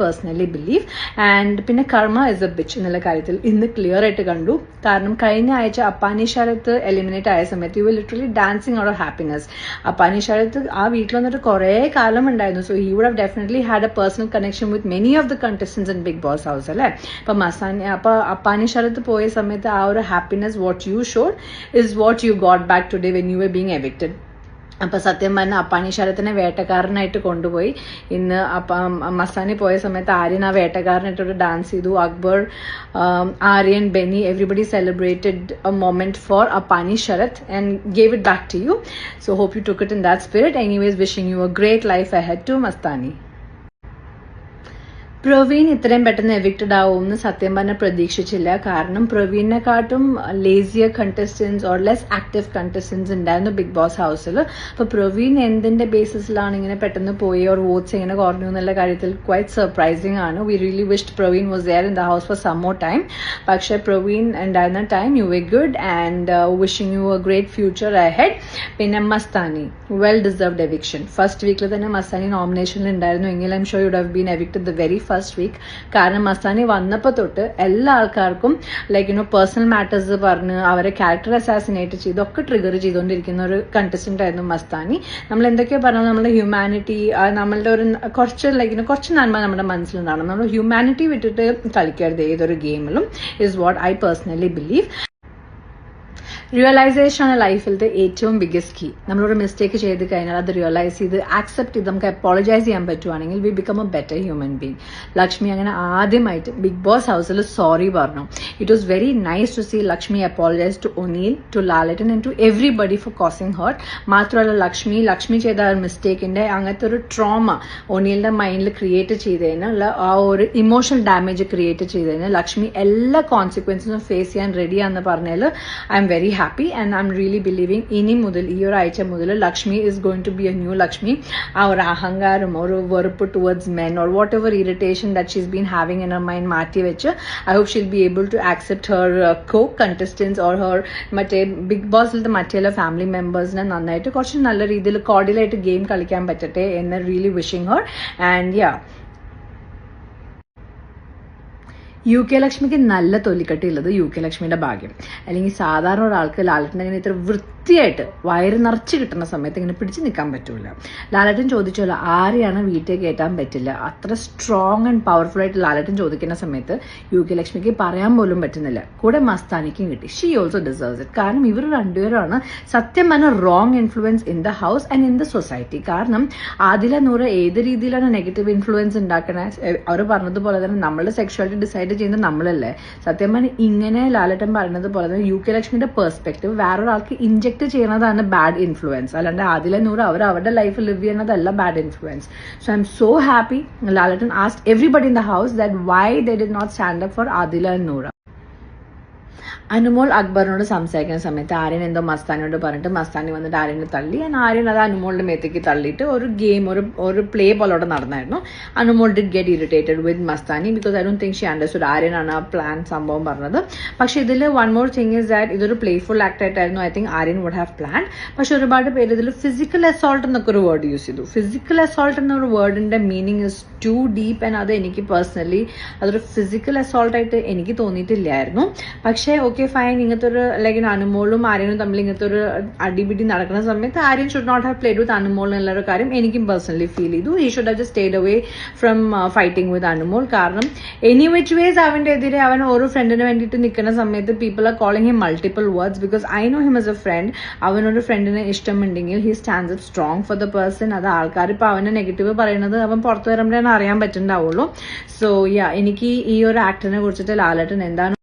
Personally believe. And പിന്നെ കർമ്മ is A bitch എന്നുള്ള കാര്യത്തിൽ ഇന്ന് ക്ലിയർ ആയിട്ട് കണ്ടു. കാരണം കഴിഞ്ഞ ആഴ്ച അപ്പാനി ശരത്ത് എലിമിനേറ്റ് ആയ സമയത്ത് you will literally dancing out of happiness. Appani Sarath ആ വീട്ടിൽ വന്നിട്ട് കുറേ കാലം ഉണ്ടായിരുന്നു. So he would have definitely had a personal connection with many of the contestants in Bigg Boss house അല്ലേ. അപ്പൊ അപ്പാനി ശരത്ത് പോയ സമയത്ത് ആ ഒരു happiness what you showed is what you got back today when you were being evicted. അപ്പൊ സത്യം പറഞ്ഞ അപ്പാനി ശരത്തിനെ വേട്ടക്കാരനായിട്ട് കൊണ്ടുപോയി. ഇന്ന് മസ്താനി പോയ സമയത്ത് ആര്യൻ ആ വേട്ടക്കാരനായിട്ടൊരു ഡാൻസ് ചെയ്തു. Akbar, Aryan, Benny, everybody celebrated a moment for Appani Sarath and gave it back to you. So hope you took it in that spirit. Anyways wishing you a great life ahead to Mastani. Praveen ഇത്രയും പെട്ടെന്ന് എവിക്റ്റഡ് ആവുമെന്ന് സത്യം പറഞ്ഞാൽ പ്രതീക്ഷിച്ചില്ല. കാരണം പ്രവീണിനെക്കാട്ടും lazier contestants or less active contestants ഉണ്ടായിരുന്നു Bigg Boss ഹൗസിൽ. അപ്പോൾ പ്രവീൺ എന്തിന്റെ ബേസിസിലാണ് ഇങ്ങനെ പെട്ടെന്ന് പോയി ഓർ വോട്ട്സ് ഇങ്ങനെ കുറഞ്ഞു എന്നുള്ള കാര്യത്തിൽ ക്വൈറ്റ് സർപ്രൈസിങ് ആണ്. We really wished Praveen was there in the house for some more time. പക്ഷേ പ്രവീൺ ഉണ്ടായിരുന്ന time you were good and wishing you a great future ahead. പിന്നെ Mastani well deserved eviction. First വീക്കിൽ തന്നെ മസ്താനി നോമിനേഷനിൽ ഉണ്ടായിരുന്നു. എങ്കിലും I'm sure you would have been evicted the very first week. കാരണം മസ്താനി വന്നപ്പോൾ തൊട്ട് എല്ലാ ആൾക്കാർക്കും ലൈക്ക് പേഴ്സണൽ മാറ്റേഴ്സ് പറഞ്ഞ് അവരെ ക്യാരക്ടർ അസാസിനേറ്റ് ചെയ്തൊക്കെ ട്രിഗർ ചെയ്തുകൊണ്ടിരിക്കുന്ന ഒരു കണ്ടസ്റ്റന്റ് ആയിരുന്നു മസ്താനി. നമ്മൾ എന്തൊക്കെയോ പറഞ്ഞാൽ നമ്മുടെ ഹ്യൂമാനിറ്റി, നമ്മളുടെ ഒരു കുറച്ച് നന്മ നമ്മുടെ മനസ്സിലുണ്ടാവണം. നമ്മൾ ഹ്യൂമാനിറ്റി വിട്ടിട്ട് കളിക്കരുത് ഏതൊരു ഗെയിമിലും is what I personally believe. Realization ആണ് ലൈഫിലത്തെ ഏറ്റവും ബിഗ്ഗസ്റ്റ് കീ. നമ്മളൊരു മിസ്റ്റേക്ക് ചെയ്ത് കഴിഞ്ഞാൽ അത് റിയലൈസ് ചെയ്ത് ആക്സെപ്റ്റ് ചെയ്ത് നമുക്ക് അപ്പോളജൈസ് ചെയ്യാൻ പറ്റുവാണെങ്കിൽ we become a better human being. Lakshmi അങ്ങനെ ആദ്യമായിട്ട് ബിഗ് ബോസ് ഹൗസിൽ സോറി പറഞ്ഞു. It was very nice to see Lakshmi apologise to Oneal, to Lalettan and to everybody for causing hurt. മാത്രമല്ല ലക്ഷ്മി ചെയ്ത ആ മിസ്റ്റേക്കിന്റെ അങ്ങനത്തെ ഒരു ട്രോമ ഒനീലിന്റെ മൈൻഡിൽ ക്രിയേറ്റ് ചെയ്തതിനുള്ള ആ ഒരു ഇമോഷണൽ ഡാമേജ് ക്രിയേറ്റ് ചെയ്തതിന് ലക്ഷ്മി എല്ലാ കോൺസിക്വൻസും ഫേസ് ചെയ്യാൻ റെഡിയാന്ന് പറഞ്ഞാൽ I am very happy and I'm really believing ഇനി മുതൽ ഈ ഒരാഴ്ച മുതൽ Lakshmi is going to be a new Lakshmi. ആ ഒരു അഹങ്കാരം ഒരു വെറുപ്പ് towards men or whatever irritation that she's been having in her mind മാറ്റി വെച്ച് I hope she'll be able to accept her co-contestants or her മറ്റേ ബിഗ് ബോസിലത്തെ മറ്റുള്ള ഫാമിലി മെമ്പേഴ്സിനെ നന്നായിട്ട് കുറച്ച് നല്ല രീതിയിൽ കോർഡിയലായിട്ട് ഗെയിം കളിക്കാൻ പറ്റട്ടെ എന്ന് really wishing her. And yeah, U K ലക്ഷ്മിക്ക് നല്ല തൊലിക്കട്ടിയുള്ളത് യു കെ ലക്ഷ്മിയുടെ ഭാഗ്യം. അല്ലെങ്കിൽ സാധാരണ ഒരാൾക്ക് ലാലട്ടൻ ഇങ്ങനെ ഇത്ര വൃത്തിയായിട്ട് വയറ് നിറച്ച് കിട്ടുന്ന സമയത്ത് ഇങ്ങനെ പിടിച്ച് നിൽക്കാൻ പറ്റൂല. ലാലട്ടൻ ചോദിച്ചോല്ല ആരെയാണ് വീട്ടിൽ കയറ്റാൻ പറ്റില്ല. അത്ര സ്ട്രോങ് ആൻഡ് പവർഫുൾ ആയിട്ട് ലാലട്ടൻ ചോദിക്കുന്ന സമയത്ത് യു കെ ലക്ഷ്മിക്ക് പറയാൻ പോലും പറ്റുന്നില്ല. കൂടെ മസ്താനിക്കും കിട്ടി. She also deserves it. കാരണം ഇവർ രണ്ടുപേരാണ് സത്യം പറഞ്ഞ wrong influence in the house and in the society. കാരണം ആദില നൂറ് ഏത് രീതിയിലാണ് നെഗറ്റീവ് ഇൻഫ്ലുവൻസ് ഉണ്ടാക്കണേ. അവർ പറഞ്ഞതുപോലെ തന്നെ നമ്മളുടെ സെക്ഷുവാലിറ്റി ഡിസൈഡ് ചെയ്യുന്നത് നമ്മളല്ലേ. സത്യം പറഞ്ഞാൽ ഇങ്ങനെ ലാലട്ടൻ പറയുന്നത് പോലെ തന്നെ യു കെ ലക്ഷ്മിയുടെ പെർസ്പെക്റ്റീവ് വേറൊരാൾക്ക് ഇൻജെക്ട് ചെയ്യുന്നതാണ് ബാഡ് ഇൻഫ്ലുവൻസ്. അല്ലാണ്ട് ആദില നൂറ് അവരുടെ ലൈഫ് ലിവ് ചെയ്യുന്നതല്ല bad influence. So I'm so happy Lalettan asked everybody in the house that why they did not stand up for Adhila and Noora. Anumol അക്ബറിനോട് സംസാരിക്കുന്ന സമയത്ത് ആര്യൻ എന്തോ മസ്താനിയോട് പറഞ്ഞിട്ട് മസ്താനി വന്നിട്ട് ആര്യനെ തള്ളി. ആര്യൻ അത് അനുമോളുടെ മേത്തേക്ക് തള്ളിയിട്ട് ഒരു ഗെയിം ഒരു പ്ലേ പോലെ അവിടെ നടന്നായിരുന്നു. Anumol did get irritated with Mastani because I don't think she understood ആര്യനാണ് ആ പ്ലാൻ സംഭവം പറഞ്ഞത്. പക്ഷെ ഇതിൽ one more thing is that ഇതൊരു പ്ലേഫുൾ ആക്ട് ആയിട്ടായിരുന്നു I think Aryan would have plan. പക്ഷെ ഒരുപാട് പേര് ഇതിൽ ഫിസിക്കൽ അസോൾട്ട് എന്നൊക്കെ ഒരു വേർഡ് യൂസ് ചെയ്തു. ഫിസിക്കൽ അസോൾട്ട് എന്നൊരു വേർഡിന്റെ meaning is too deep and അത് എനിക്ക് പേഴ്സണലി അതൊരു ഫിസിക്കൽ അസോൾട്ട് ആയിട്ട് എനിക്ക് തോന്നിയിട്ടില്ലായിരുന്നു. പക്ഷേ ഓക്കെ ഫൈൻ, ഇങ്ങനത്തെ ഒരു ലൈക്ക് അനുമോളും ആര്യനും തമ്മിൽ ഇങ്ങനത്തെ ഒരു അടിപിടി നടക്കുന്ന സമയത്ത് Aryan should not have played with Anumol എന്നുള്ളൊരു കാര്യം എനിക്കും പേഴ്സണലി ഫീൽ ചെയ്തു. He should have just stayed away from fighting with Anumol. കാരണം എനി വിച്ച് വേസ് അവന്റെ എതിരെ അവൻ ഓരോ ഫ്രണ്ടിന് വേണ്ടിയിട്ട് നിൽക്കുന്ന സമയത്ത് people are calling him multiple words because I know him S a friend. അവനൊരു ഫ്രണ്ടിനെ ഇഷ്ടമുണ്ടെങ്കിൽ he stands up strong for the person. അത് ആൾക്കാർ ഇപ്പൊ അവനെ നെഗറ്റീവ് പറയുന്നത് അവൻ പുറത്തു വരുമ്പോഴാണ് അറിയാൻ പറ്റുന്നുണ്ടാവുള്ളൂ. സോ യാ, എനിക്ക് ഈ ഒരു ആക്ടറിനെ കുറിച്ചിട്ട് ലാലട്ടൻ എന്താണ്